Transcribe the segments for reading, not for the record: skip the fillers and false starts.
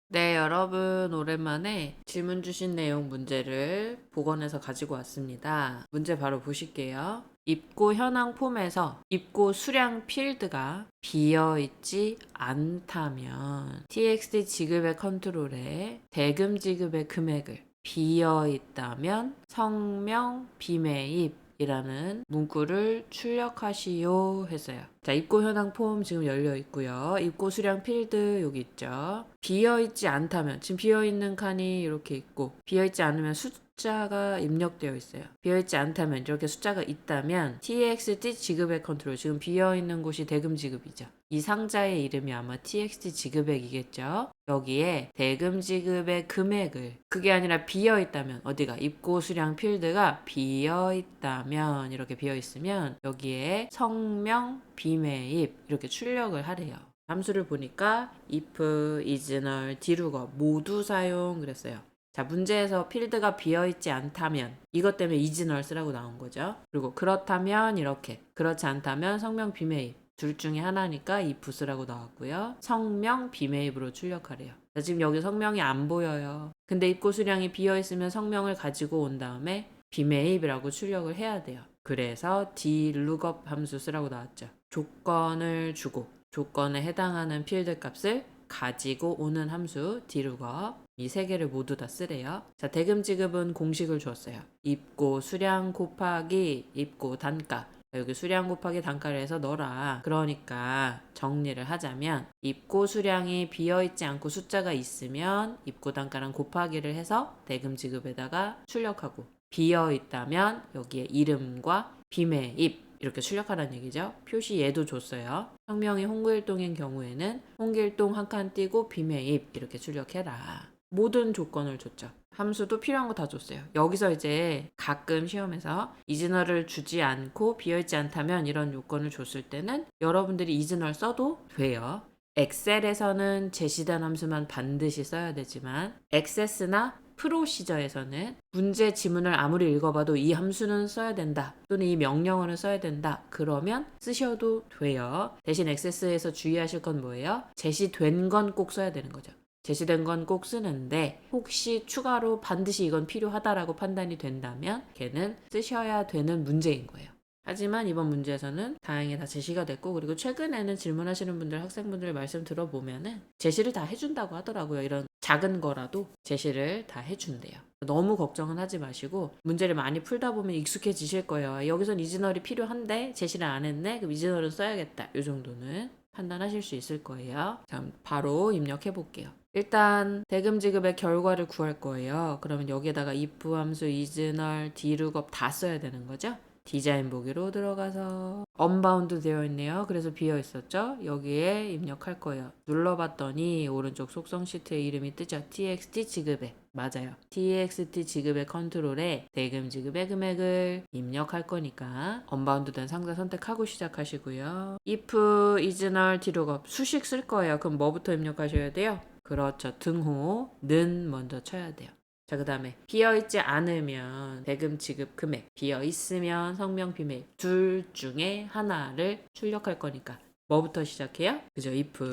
네, 여러분, 오랜만에 질문 주신 내용 문제를 복원해서 가지고 왔습니다. 문제 바로 보실게요. 입고 현황 폼에서 입고 수량 필드가 비어있지 않다면 txt 지급의 컨트롤에 대금 지급의 금액을 비어있다면 성명 비매입 이라는 문구를 출력하시오 했어요. 자, 입고 현황 폼 지금 열려 있고요. 입고 수량 필드 여기 있죠. 비어 있지 않다면 지금 비어 있는 칸이 이렇게 있고 비어 있지 않으면 숫자가 입력되어 있어요. 비어 있지 않다면 이렇게 숫자가 있다면 txt 지급액 컨트롤 지금 비어 있는 곳이 대금 지급이죠. 이 상자의 이름이 아마 txt 지급액이겠죠. 여기에 대금 지급의 금액을 그게 아니라 비어 있다면 어디가 입고 수량 필드가 비어 있다면 이렇게 비어 있으면 여기에 성명 비매입 이렇게 출력을 하래요. 함수를 보니까 if, is, null, dlookup 모두 사용 그랬어요. 자, 문제에서 필드가 비어있지 않다면 이것 때문에 is, null 쓰라고 나온 거죠. 그리고 그렇다면 이렇게 그렇지 않다면 성명 비매입 둘 중에 하나니까 if 쓰라고 나왔고요. 성명 비매입으로 출력하래요. 자, 지금 여기 성명이 안 보여요. 근데 입고 수량이 비어있으면 성명을 가지고 온 다음에 비매입이라고 출력을 해야 돼요. 그래서 dlookup 함수 쓰라고 나왔죠. 조건을 주고 조건에 해당하는 필드 값을 가지고 오는 함수 dlookup 이 세 개를 모두 다 쓰래요. 자, 대금 지급은 공식을 줬어요. 입고 수량 곱하기 입고 단가 여기 수량 곱하기 단가를 해서 넣어라. 그러니까 정리를 하자면 입고 수량이 비어있지 않고 숫자가 있으면 입고 단가랑 곱하기를 해서 대금 지급에다가 출력하고 비어있다면 여기에 이름과 비매입 이렇게 출력하라는 얘기죠. 표시 얘도 줬어요. 성명이 홍길동인 경우에는 홍길동 한 칸 띄고 비매입 이렇게 출력해라. 모든 조건을 줬죠. 함수도 필요한 거 다 줬어요. 여기서 이제 가끔 시험에서 이즈널을 주지 않고 비어있지 않다면 이런 요건을 줬을 때는 여러분들이 이즈널 써도 돼요. 엑셀에서는 제시된 함수만 반드시 써야 되지만 액세스나 프로시저에서는 문제 지문을 아무리 읽어봐도 이 함수는 써야 된다 또는 이 명령어는 써야 된다 그러면 쓰셔도 돼요. 대신 액세스에서 주의하실 건 뭐예요? 제시된 건 꼭 써야 되는 거죠. 제시된 건 꼭 쓰는데 혹시 추가로 반드시 이건 필요하다라고 판단이 된다면 걔는 쓰셔야 되는 문제인 거예요. 하지만 이번 문제에서는 다행히 다 제시가 됐고 그리고 최근에는 질문하시는 분들 학생분들 말씀 들어보면은 제시를 다 해준다고 하더라고요. 이런 작은 거라도 제시를 다 해준대요. 너무 걱정은 하지 마시고 문제를 많이 풀다 보면 익숙해지실 거예요. 여기선 이즈널이 필요한데 제시를 안 했네? 그럼 이즈널은 써야겠다. 이 정도는 판단하실 수 있을 거예요. 자, 바로 입력해 볼게요. 일단 대금 지급의 결과를 구할 거예요. 그러면 여기에다가 if 함수, is, null, dlookup 다 써야 되는 거죠. 디자인 보기로 들어가서 언바운드 되어 있네요. 그래서 비어 있었죠. 여기에 입력할 거예요. 눌러봤더니 오른쪽 속성 시트의 이름이 뜨죠. txt 지급액. 맞아요. txt 지급의 컨트롤에 대금 지급의 금액을 입력할 거니까 언바운드 된 상자 선택하고 시작하시고요. if, is, null, dlookup 수식 쓸 거예요. 그럼 뭐부터 입력하셔야 돼요? 그렇죠. 등호는 먼저 쳐야 돼요. 자, 그 다음에 비어있지 않으면 대금 지급 금액, 비어있으면 성명 비매입 둘 중에 하나를 출력할 거니까 뭐부터 시작해요? 그죠? if,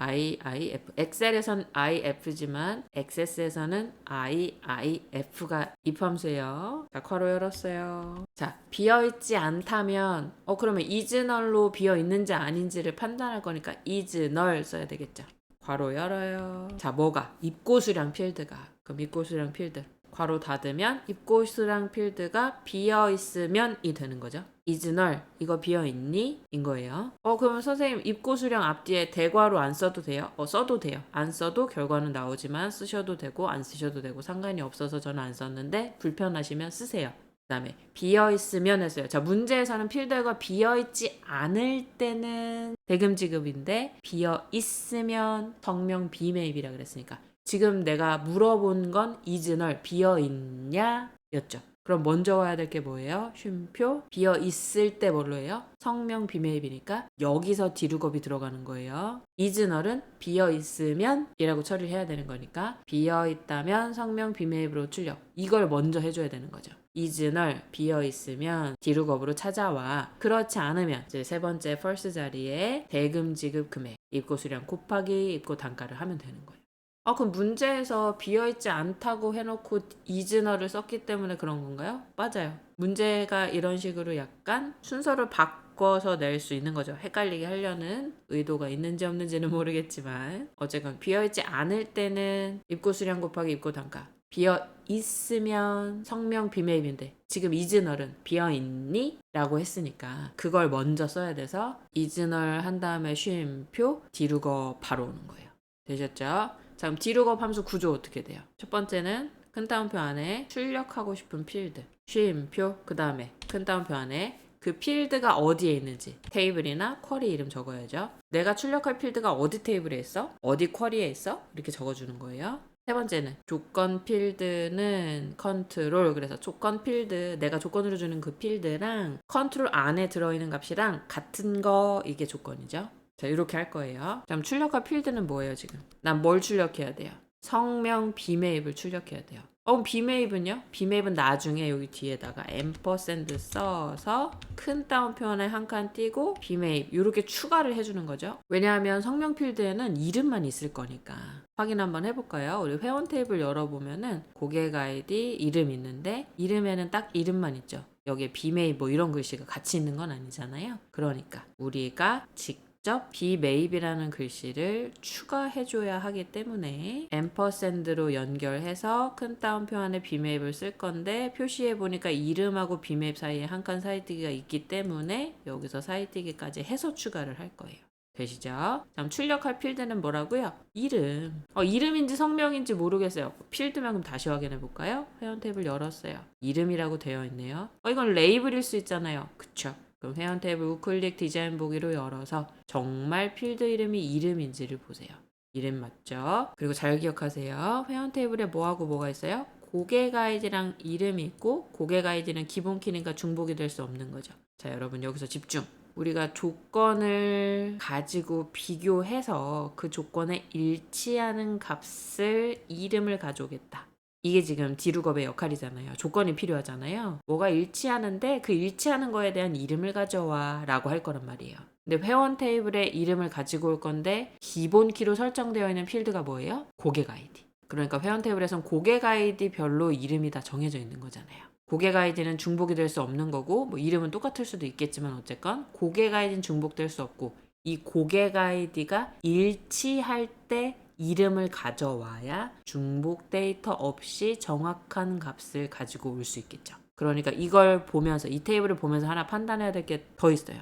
if 엑셀에선 if지만 액세스에서는 if가 if 함수예요. 자, 괄호 열었어요. 자, 비어있지 않다면 그러면 is null로 비어있는지 아닌지를 판단할 거니까 is null 써야 되겠죠. 괄호 열어요. 자, 뭐가? 입고 수량 필드가. 그럼 입고 수량 필드. 괄호 닫으면 입고 수량 필드가 비어 있으면이 되는 거죠. is null. 이거 비어 있니? 인 거예요. 그러면 선생님 입고 수량 앞뒤에 대괄호 안 써도 돼요? 써도 돼요. 안 써도 결과는 나오지만 쓰셔도 되고 안 쓰셔도 되고 상관이 없어서 저는 안 썼는데 불편하시면 쓰세요. 그 다음에 비어있으면 했어요. 자, 문제에서는 필드가 비어있지 않을 때는 대금 지급인데 비어있으면 성명 비매입이라 그랬으니까 지금 내가 물어본 건 is null 비어있냐 였죠. 그럼 먼저 와야 될 게 뭐예요? 쉼표 비어있을 때 뭘로 해요? 성명 비매입이니까 여기서 dlookup이 들어가는 거예요. is null은 비어있으면 이라고 처리를 해야 되는 거니까 비어있다면 성명 비매입으로 출력 이걸 먼저 해줘야 되는 거죠. is null 비어있으면 dlookup으로 찾아와. 그렇지 않으면 이제 세 번째 false 자리에 대금 지급 금액 입고 수량 곱하기 입고 단가를 하면 되는 거예요. 그럼 문제에서 비어있지 않다고 해놓고 이즈너를 썼기 때문에 그런 건가요? 맞아요. 문제가 이런 식으로 약간 순서를 바꿔서 낼 수 있는 거죠. 헷갈리게 하려는 의도가 있는지 없는지는 모르겠지만 어쨌건 비어있지 않을 때는 입고 수량 곱하기 입고 단가, 비어 있으면 성명 비매입인데 지금 이즈널은 비어 있니? 라고 했으니까 그걸 먼저 써야 돼서 이즈널 한 다음에 쉼표 디루거 바로 오는 거예요. 되셨죠? 자, 그럼 디루거 함수 구조 어떻게 돼요? 첫 번째는 큰 따옴표 안에 출력하고 싶은 필드 쉼표, 그 다음에 큰 따옴표 안에 그 필드가 어디에 있는지 테이블이나 쿼리 이름 적어야죠. 내가 출력할 필드가 어디 테이블에 있어? 어디 쿼리에 있어? 이렇게 적어주는 거예요. 세 번째는 조건 필드는 컨트롤, 그래서 조건 필드, 내가 조건으로 주는 그 필드랑 컨트롤 안에 들어있는 값이랑 같은 거, 이게 조건이죠. 자, 이렇게 할 거예요. 그럼 출력할 필드는 뭐예요, 지금? 난 뭘 출력해야 돼요? 성명 비매입을 출력해야 돼요. 비매입은요? 비매입은 나중에 여기 뒤에다가 앰퍼샌드 써서 큰 따옴표 안에 한 칸 띄고 비매입 이렇게 추가를 해주는 거죠. 왜냐하면 성명 필드에는 이름만 있을 거니까. 확인 한번 해볼까요? 우리 회원 테이블 열어보면은 고객 아이디 이름 있는데 이름에는 딱 이름만 있죠. 여기에 비매입 뭐 이런 글씨가 같이 있는 건 아니잖아요. 그러니까 우리가 직접 비매입이라는 글씨를 추가해줘야 하기 때문에 앰퍼샌드로 연결해서 큰 따옴표 안에 비매입을 쓸 건데 표시해보니까 이름하고 비매입 사이에 한 칸 사이뜨기가 있기 때문에 여기서 사이뜨기까지 해서 추가를 할 거예요. 되시죠? 다음 출력할 필드는 뭐라고요? 이름. 이름인지 성명인지 모르겠어요. 필드만 그럼 다시 확인해 볼까요? 회원 탭을 열었어요. 이름이라고 되어 있네요. 이건 레이블일 수 있잖아요. 그쵸? 그럼 회원 탭을 우클릭 디자인 보기로 열어서 정말 필드 이름이 이름인지를 보세요. 이름 맞죠? 그리고 잘 기억하세요. 회원 테이블에 뭐하고 뭐가 있어요? 고객 아이디랑 이름이 있고 고객 아이디는 기본 키니까 중복이 될 수 없는 거죠. 자, 여러분 여기서 집중. 우리가 조건을 가지고 비교해서 그 조건에 일치하는 값을 이름을 가져오겠다. 이게 지금 디루겁의 역할이잖아요. 조건이 필요하잖아요. 뭐가 일치하는데 그 일치하는 거에 대한 이름을 가져와 라고 할 거란 말이에요. 근데 회원 테이블에 이름을 가지고 올 건데 기본 키로 설정되어 있는 필드가 뭐예요? 고객 아이디. 그러니까 회원 테이블에선 고객 아이디 별로 이름이 다 정해져 있는 거잖아요. 고객 아이디는 중복이 될 수 없는 거고 뭐 이름은 똑같을 수도 있겠지만 어쨌건 고객 아이디는 중복될 수 없고 이 고객 아이디가 일치할 때 이름을 가져와야 중복 데이터 없이 정확한 값을 가지고 올 수 있겠죠. 그러니까 이걸 보면서 이 테이블을 보면서 하나 판단해야 될 게 더 있어요.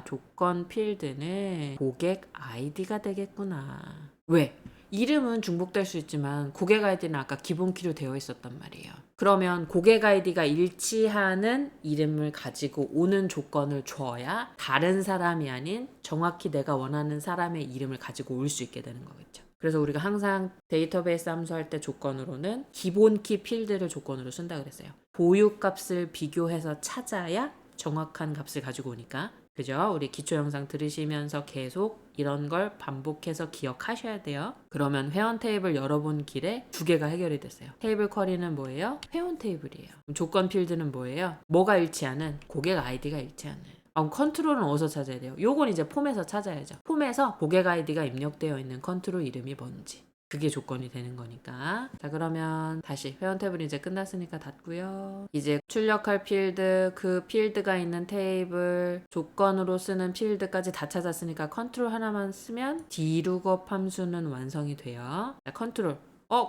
조건 필드는 고객 아이디가 되겠구나. 왜? 이름은 중복될 수 있지만 고객 아이디는 아까 기본 키로 되어 있었단 말이에요. 그러면 고객 아이디가 일치하는 이름을 가지고 오는 조건을 줘야 다른 사람이 아닌 정확히 내가 원하는 사람의 이름을 가지고 올 수 있게 되는 거겠죠. 그래서 우리가 항상 데이터베이스 함수할 때 조건으로는 기본 키 필드를 조건으로 쓴다 그랬어요. 보유 값을 비교해서 찾아야 정확한 값을 가지고 오니까. 그죠? 우리 기초 영상 들으시면서 계속 이런 걸 반복해서 기억하셔야 돼요. 그러면 회원 테이블 열어본 길에 두 개가 해결이 됐어요. 테이블 쿼리는 뭐예요? 회원 테이블이에요. 조건 필드는 뭐예요? 뭐가 일치하는? 고객 아이디가 일치하는. 컨트롤은 어디서 찾아야 돼요? 요건 이제 폼에서 찾아야죠. 폼에서 고객 아이디가 입력되어 있는 컨트롤 이름이 뭔지. 그게 조건이 되는 거니까. 자, 그러면 다시 회원 탭은 이제 끝났으니까 닫고요. 이제 출력할 필드, 그 필드가 있는 테이블, 조건으로 쓰는 필드까지 다 찾았으니까 컨트롤 하나만 쓰면 디룩업 함수는 완성이 돼요. 자, 컨트롤.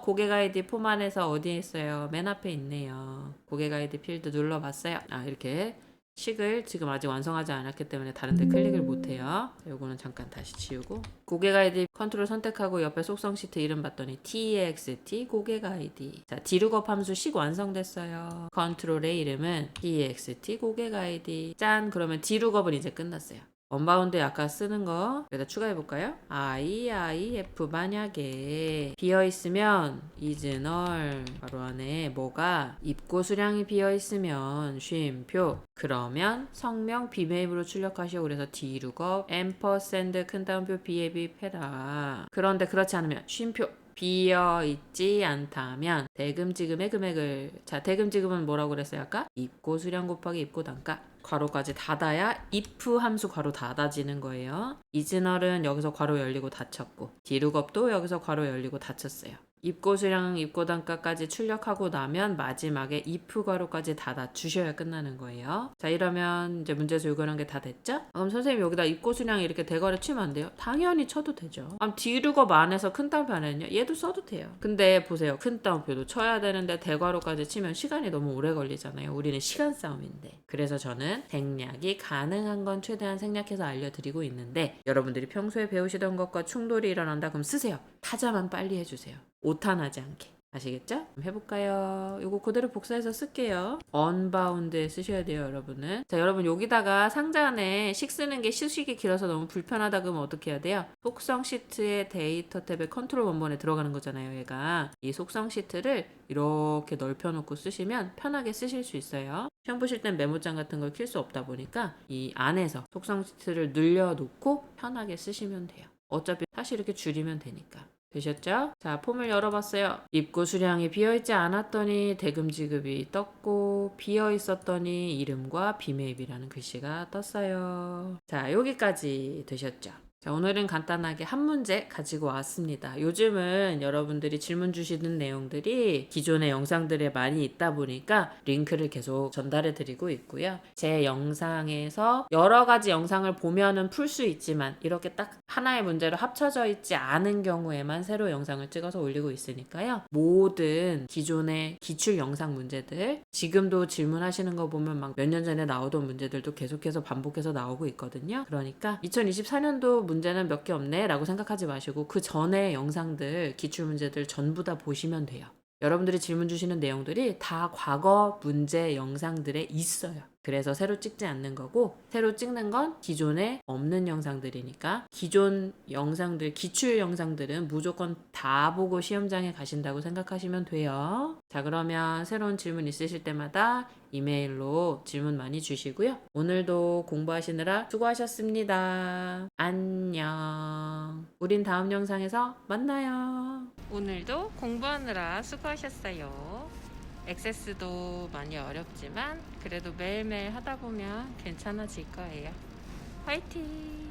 고객 아이디 폼 안에서 어디에 있어요? 맨 앞에 있네요. 고객 아이디 필드 눌러봤어요. 이렇게 식을 지금 아직 완성하지 않았기 때문에 다른 데 클릭을 못해요. 요거는 잠깐 다시 지우고 고객 아이디 컨트롤 선택하고 옆에 속성 시트 이름 봤더니 TXT 고객 아이디. 자, 디룩업 함수 식 완성됐어요. 컨트롤의 이름은 TXT 고객 아이디. 짠! 그러면 디룩업은 이제 끝났어요. 원바운드 아까 쓰는 거 여기다 추가해볼까요? IIF 만약에 비어있으면 이즈널 바로 안에 뭐가 입고 수량이 비어있으면 쉼표 그러면 성명 비매입으로 출력하시오. 그래서 디룩업 앰퍼샌드 큰 따옴표 비매입 해라. 그런데 그렇지 않으면 쉼표 비어있지 않다면 대금지금의 금액을 대금지금은 뭐라고 그랬어요 아까? 입고 수량 곱하기 입고 단가 괄호까지 닫아야 if 함수 괄호 닫아지는 거예요. 이즈널은 여기서 괄호 열리고 닫혔고 디룩업도 여기서 괄호 열리고 닫혔어요. 입고 수량, 입고 단가까지 출력하고 나면 마지막에 if 괄호까지 닫아 주셔야 끝나는 거예요. 자, 이러면 이제 문제에서 요구하는 게 다 됐죠? 그럼 선생님 여기다 입고 수량 이렇게 대괄호 치면 안 돼요? 당연히 쳐도 되죠. 그럼 디룩업 안에서 큰 따옴표 안에는요? 얘도 써도 돼요. 근데 보세요. 큰 따옴표도 쳐야 되는데 대괄호까지 치면 시간이 너무 오래 걸리잖아요. 우리는 시간 싸움인데. 그래서 저는 생략이 가능한 건 최대한 생략해서 알려드리고 있는데 여러분들이 평소에 배우시던 것과 충돌이 일어난다 그럼 쓰세요. 타자만 빨리 해주세요. 오탄하지 않게. 아시겠죠? 해볼까요? 이거 그대로 복사해서 쓸게요. 언바운드에 쓰셔야 돼요, 여러분은. 자, 여러분 여기다가 상자 안에 식 쓰는 게 수식이 길어서 너무 불편하다 그러면 어떻게 해야 돼요? 속성 시트의 데이터 탭에 컨트롤 원본에 들어가는 거잖아요, 얘가. 이 속성 시트를 이렇게 넓혀놓고 쓰시면 편하게 쓰실 수 있어요. 시험 보실 땐 메모장 같은 걸 킬 수 없다 보니까 이 안에서 속성 시트를 늘려놓고 편하게 쓰시면 돼요. 어차피 다시 이렇게 줄이면 되니까. 되셨죠? 자, 폼을 열어봤어요. 입고 수량이 비어있지 않았더니 대금 지급이 떴고 비어있었더니 이름과 비매입이라는 글씨가 떴어요. 자, 여기까지 되셨죠? 자, 오늘은 간단하게 한 문제 가지고 왔습니다. 요즘은 여러분들이 질문 주시는 내용들이 기존의 영상들에 많이 있다 보니까 링크를 계속 전달해 드리고 있고요. 제 영상에서 여러 가지 영상을 보면은 풀 수 있지만 이렇게 딱 하나의 문제로 합쳐져 있지 않은 경우에만 새로 영상을 찍어서 올리고 있으니까요. 모든 기존의 기출 영상 문제들, 지금도 질문하시는 거 보면 막 몇 년 전에 나오던 문제들도 계속해서 반복해서 나오고 있거든요. 그러니까 2024년도 문제는 몇 개 없네 라고 생각하지 마시고 그 전에 영상들, 기출문제들 전부 다 보시면 돼요. 여러분들이 질문 주시는 내용들이 다 과거 문제 영상들에 있어요. 그래서 새로 찍지 않는 거고 새로 찍는 건 기존에 없는 영상들이니까 기존 영상들, 기출 영상들은 무조건 다 보고 시험장에 가신다고 생각하시면 돼요. 자, 그러면 새로운 질문 있으실 때마다 이메일로 질문 많이 주시고요. 오늘도 공부하시느라 수고하셨습니다. 안녕. 우린 다음 영상에서 만나요. 오늘도 공부하느라 수고하셨어요. 액세스도 많이 어렵지만 그래도 매일매일 하다 보면 괜찮아질 거예요. 화이팅!